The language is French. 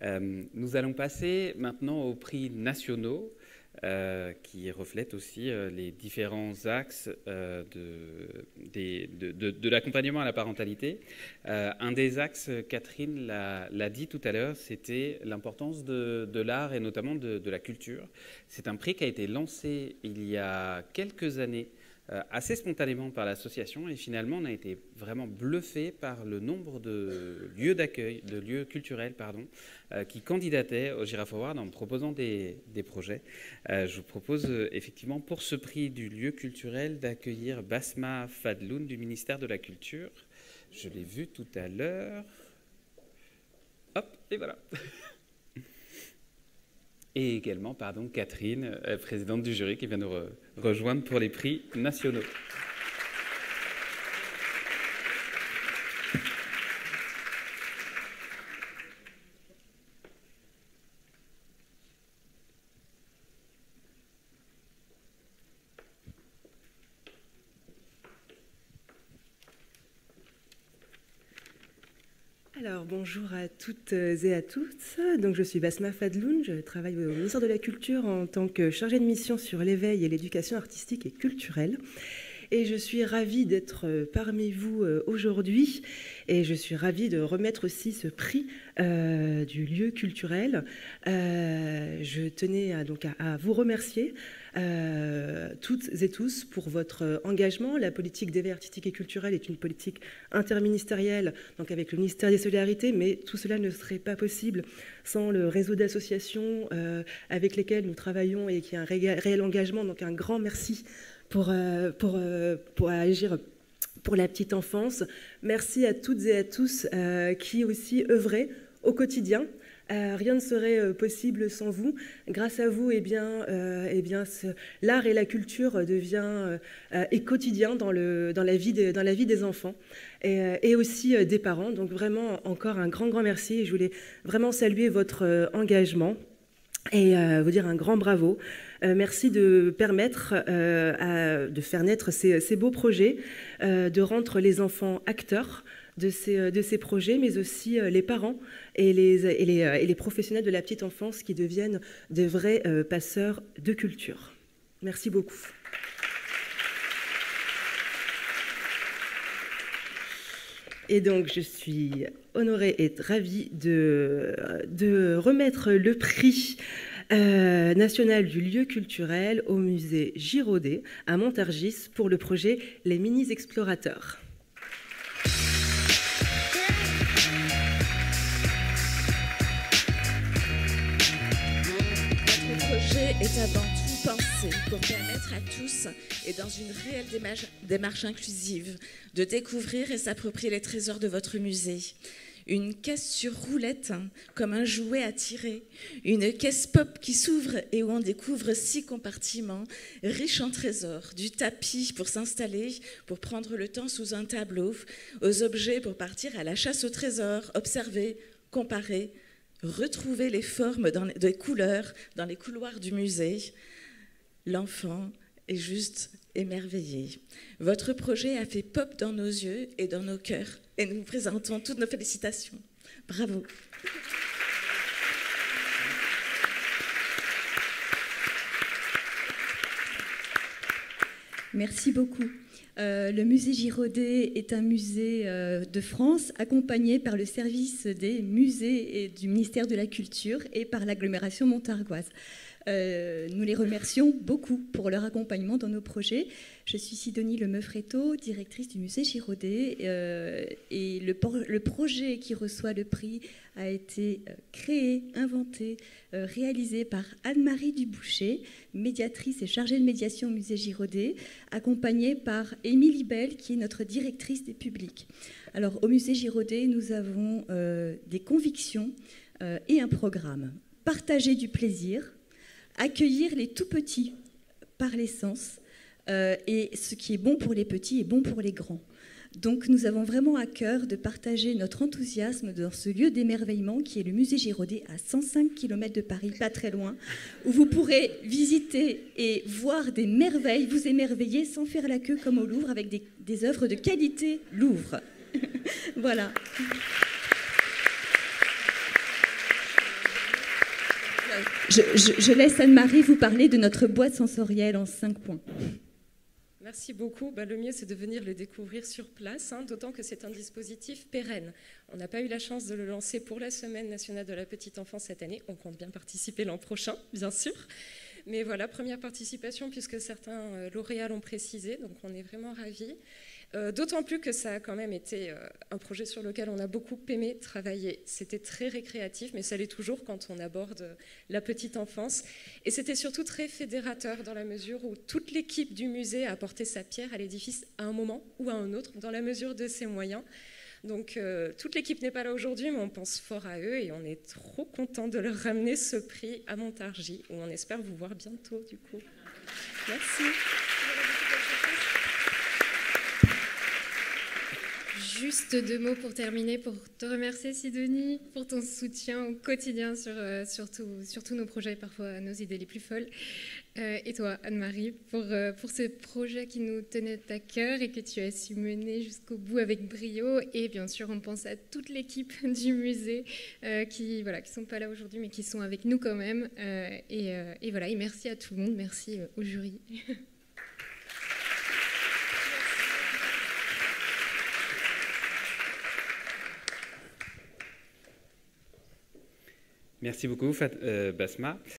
Nous allons passer maintenant aux prix nationaux qui reflètent aussi les différents axes de l'accompagnement à la parentalité. Un des axes, Catherine l'a dit tout à l'heure, c'était l'importance de l'art et notamment de la culture. C'est un prix qui a été lancé il y a quelques années assez spontanément par l'association, et finalement on a été vraiment bluffé par le nombre de lieux d'accueil, de lieux culturels qui candidataient au Giraffe Award en me proposant des projets. Je vous propose effectivement pour ce prix du lieu culturel d'accueillir Basma Fadloun du ministère de la Culture. Je l'ai vu tout à l'heure. Hop, et voilà. Et également, Catherine, présidente du jury, qui vient nous rejoindre pour les prix nationaux. Alors, bonjour à toutes et à tous. Donc, je suis Basma Fadloun, je travaille au ministère de la Culture en tant que chargée de mission sur l'éveil et l'éducation artistique et culturelle. Et je suis ravie d'être parmi vous aujourd'hui. Et je suis ravie de remettre aussi ce prix du lieu culturel. Je tenais à vous remercier toutes et tous pour votre engagement. La politique d'éveil artistique et culturel est une politique interministérielle, donc avec le ministère des Solidarités, mais tout cela ne serait pas possible sans le réseau d'associations avec lesquelles nous travaillons et qui a un réel engagement. Donc un grand merci pour agir pour la petite enfance. Merci à toutes et à tous qui aussi œuvraient au quotidien. Rien ne serait possible sans vous. Grâce à vous, l'art et la culture devient quotidien dans la vie des enfants et aussi des parents. Donc vraiment, encore un grand merci. Et je voulais vraiment saluer votre engagement et vous dire un grand bravo. Merci de permettre de faire naître ces beaux projets, de rendre les enfants acteurs de ces projets, mais aussi les parents et les professionnels de la petite enfance qui deviennent de vrais passeurs de culture. Merci beaucoup. Et donc, je suis honorée et ravie de remettre le prix national du lieu culturel au musée Giraudet à Montargis pour le projet Les Mini-Explorateurs. Notre projet est avant tout pensé pour permettre à tous, et dans une réelle démarche inclusive, de découvrir et s'approprier les trésors de votre musée. Une caisse sur roulette, comme un jouet à tirer, une caisse pop qui s'ouvre et où on découvre 6 compartiments riches en trésors, du tapis pour s'installer, pour prendre le temps sous un tableau, aux objets pour partir à la chasse au trésor, observer, comparer, retrouver les formes des couleurs dans les couloirs du musée. L'enfant est juste émerveillé. Votre projet a fait pop dans nos yeux et dans nos cœurs. Et nous vous présentons toutes nos félicitations. Bravo. Merci beaucoup. Le musée Giraudet est un musée de France accompagné par le service des musées et du ministère de la Culture et par l'agglomération montargoise. Nous les remercions beaucoup pour leur accompagnement dans nos projets. Je suis Sidonie Lemeufretto, directrice du musée Giraudet, et le projet qui reçoit le prix a été créé, inventé, réalisé par Anne-Marie Duboucher, médiatrice et chargée de médiation au musée Giraudet, accompagnée par Émilie Bell, qui est notre directrice des publics. Alors, au musée Giraudet, nous avons des convictions et un programme. Partager du plaisir, accueillir les tout-petits par l'essence, et ce qui est bon pour les petits est bon pour les grands. Donc nous avons vraiment à cœur de partager notre enthousiasme dans ce lieu d'émerveillement qui est le musée Giraudet à 105 km de Paris, pas très loin, où vous pourrez visiter et voir des merveilles, vous émerveiller sans faire la queue comme au Louvre, avec des œuvres de qualité Louvre. Voilà. Je laisse Anne-Marie vous parler de notre boîte sensorielle en 5 points. Merci beaucoup. Le mieux, c'est de venir le découvrir sur place, d'autant que c'est un dispositif pérenne. On n'a pas eu la chance de le lancer pour la Semaine nationale de la petite enfance cette année. On compte bien participer l'an prochain, bien sûr. Mais voilà, première participation, puisque certains lauréats l'ont précisé, donc on est vraiment ravis. D'autant plus que ça a quand même été un projet sur lequel on a beaucoup aimé travailler. C'était très récréatif, mais ça l'est toujours quand on aborde la petite enfance. Et c'était surtout très fédérateur dans la mesure où toute l'équipe du musée a apporté sa pierre à l'édifice à un moment ou à un autre, dans la mesure de ses moyens. Donc toute l'équipe n'est pas là aujourd'hui, mais on pense fort à eux et on est trop content de leur ramener ce prix à Montargis, où on espère vous voir bientôt du coup. Merci. Juste 2 mots pour terminer, pour te remercier Sidonie pour ton soutien au quotidien sur tous nos projets, parfois nos idées les plus folles. Et toi Anne-Marie pour ce projet qui nous tenait à cœur et que tu as su mener jusqu'au bout avec brio. Et bien sûr on pense à toute l'équipe du musée qui sont pas là aujourd'hui mais qui sont avec nous quand même. Et voilà, et merci à tout le monde, merci au jury. Merci beaucoup, Basma.